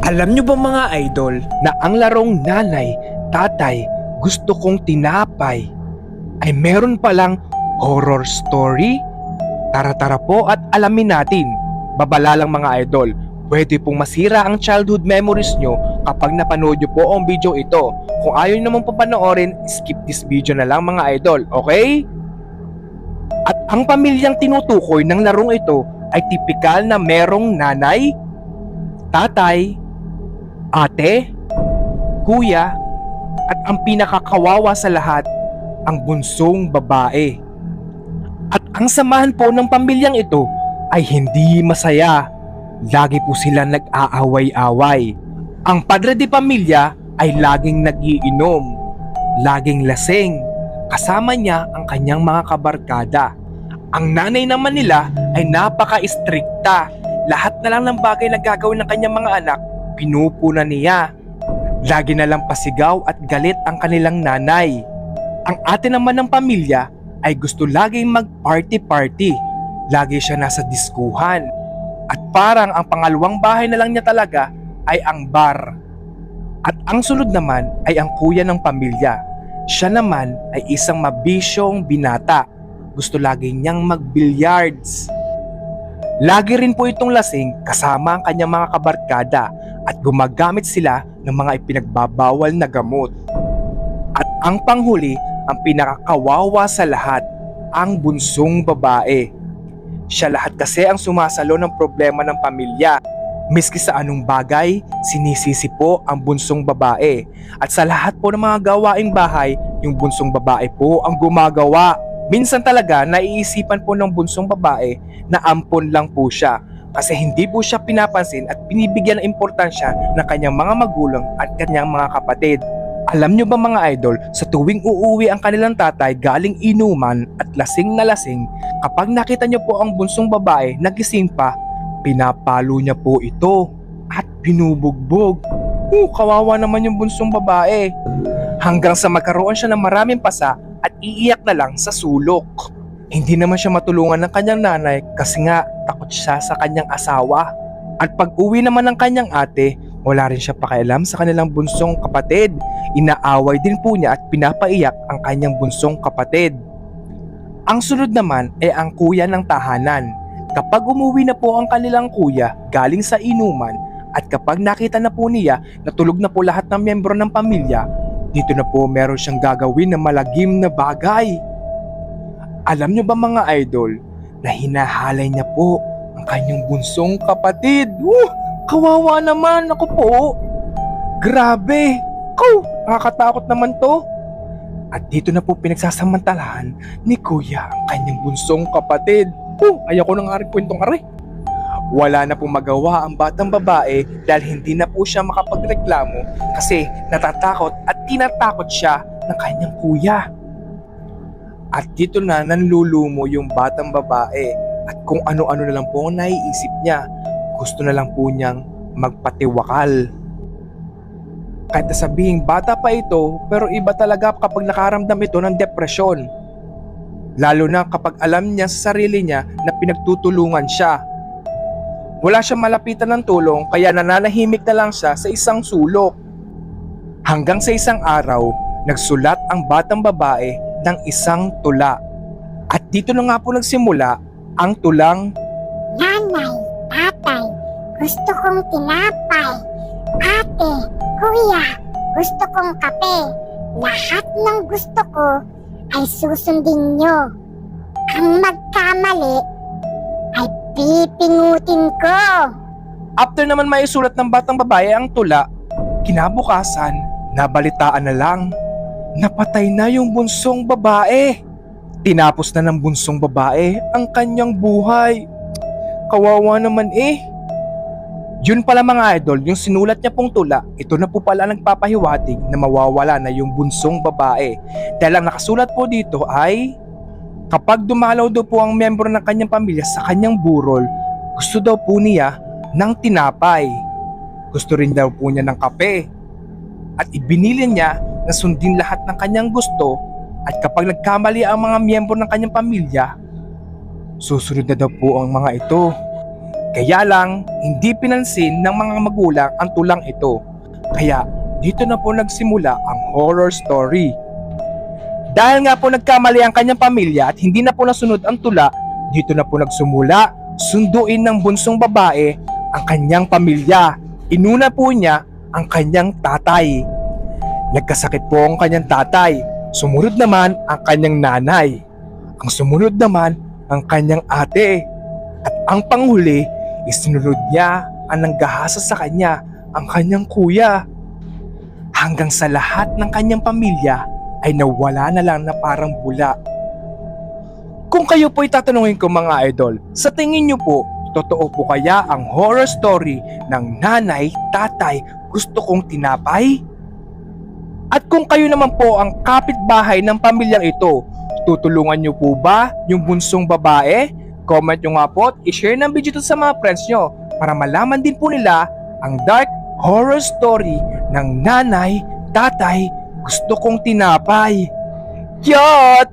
Alam nyo ba mga idol na ang larong nanay, tatay, gusto kong tinapay ay meron palang horror story? Tara-tara po at alamin natin. Babala lang mga idol, pwede pong masira ang childhood memories nyo kapag napanood nyo po ang video ito. Kung ayaw nyo naman po panoorin, skip this video na lang mga idol, okay? At ang pamilyang tinutukoy ng larong ito ay tipikal na merong nanay, tatay, ate, kuya, at ang pinakakawawa sa lahat, ang bunsong babae. At ang samahan po ng pamilyang ito ay hindi masaya. Lagi po sila nag-aaway-away. Ang padre de pamilya ay laging nagiinom, laging lasing. Kasama niya ang kanyang mga kabarkada. Ang nanay naman nila ay napaka-istrikta. Lahat na lang ng bagay na gagawin ng kanyang mga anak, pinupuna niya. Lagi na lang pasigaw at galit ang kanilang nanay. Ang ate naman ng pamilya ay gusto laging mag-party-party. Lagi siya nasa diskuhan. At parang ang pangalawang bahay na lang niya talaga ay ang bar. At ang sunod naman ay ang kuya ng pamilya. Siya naman ay isang mabisyong binata. Gusto lagi niyang mag-billiards. Lagi rin po itong lasing kasama ang kanyang mga kabarkada at gumagamit sila ng mga ipinagbabawal na gamot. At ang panghuli, ang pinakakawawa sa lahat, ang bunsong babae. Siya lahat kasi ang sumasalo ng problema ng pamilya. Miski sa anong bagay, sinisisi po ang bunsong babae. At sa lahat po ng mga gawaing bahay, yung bunsong babae po ang gumagawa. Minsan talaga naiisipan po ng bunsong babae na ampon lang po siya kasi hindi po siya pinapansin at binibigyan ng importansya ng kanyang mga magulang at kanyang mga kapatid. Alam nyo ba mga idol, sa tuwing uuwi ang kanilang tatay galing inuman at lasing na lasing, kapag nakita nyo po ang bunsong babae nagising pa, pinapalo niya po ito at binubugbog. Kawawa naman yung bunsong babae. Hanggang sa magkaroon siya ng maraming pasa at iiyak na lang sa sulok. Hindi naman siya matulungan ng kanyang nanay kasi nga takot siya sa kanyang asawa. At pag uwi naman ng kanyang ate, wala rin siya pakialam sa kanilang bunsong kapatid. Inaaway din po niya at pinapaiyak ang kanyang bunsong kapatid. Ang sunod naman ay ang kuya ng tahanan. Kapag umuwi na po ang kanilang kuya galing sa inuman at kapag nakita na po niya na tulog na po lahat ng miyembro ng pamilya, dito na po meron siyang gagawin na malagim na bagay. Alam nyo ba mga idol na hinahalay niya po ang kanyang bunsong kapatid? Kawawa naman ako po. Grabe. Nakakatakot naman to. At dito na po pinagsasamantalahan ni kuya ang kanyang bunsong kapatid. Ayoko na nga rin kwentong aray. Wala na pong magawa ang batang babae dahil hindi na po siya makapagreklamo kasi natatakot at tinatakot siya ng kanyang kuya. At dito na nanlulumo yung batang babae at kung ano-ano na lang po ang naiisip niya. Gusto na lang po niyang magpatiwakal. Kahit sabihing bata pa ito, pero iba talaga kapag nakaramdam ito ng depresyon. Lalo na kapag alam niya sa sarili niya na pinagtutulungan siya. Wala siyang malapitan ng tulong kaya nananahimik na lang siya sa isang sulok. Hanggang sa isang araw, nagsulat ang batang babae ng isang tula. At dito na nga po nagsimula ang tulang Nanay, tatay, gusto kong tinapay. Ate, kuya, gusto kong kape. Lahat ng gusto ko ay susundin nyo. Ang magkamali ay pipingutin ko. After naman maisulat ng batang babae ang tula, kinabukasan, nabalitaan na lang. Napatay na yung bunsong babae. Tinapos na ng bunsong babae ang kanyang buhay. Kawawa naman eh. Yun pala mga idol, yung sinulat niya pong tula, ito na po pala nagpapahiwatig na mawawala na yung bunsong babae. Dahil ang nakasulat po dito ay kapag dumalaw daw po ang miyembro ng kanyang pamilya sa kanyang burol, gusto daw po niya ng tinapay. Gusto rin daw po niya ng kape. At ibinili niya na sundin lahat ng kanyang gusto at kapag nagkamali ang mga miyembro ng kanyang pamilya, susunod na daw po ang mga ito. Kaya lang, hindi pinansin ng mga magulang ang tulang ito. Kaya dito na po nagsimula ang horror story. Dahil nga po nagkamali ang kanyang pamilya at hindi na po nasunod ang tula, dito na po nagsumula, sunduin ng bunsong babae ang kanyang pamilya. Inuna po niya ang kanyang tatay. Nagkasakit po ang kanyang tatay. Sumunod naman ang kanyang nanay. Ang sumunod naman ang kanyang ate. At ang panghuli, isinunod niya ang nanggahasa sa kanya, ang kanyang kuya. Hanggang sa lahat ng kanyang pamilya ay nawala na lang na parang bula. Kung kayo po'y tatanungin ko mga idol, sa tingin niyo po, totoo po kaya ang horror story ng nanay, tatay, gusto kong tinapay? At kung kayo naman po ang kapitbahay ng pamilyang ito, tutulungan niyo po ba yung bunsong babae? Comment nyo nga po at i-share ng video ito sa mga friends nyo para malaman din po nila ang dark horror story ng nanay, tatay, gusto kong tinapay. Cute!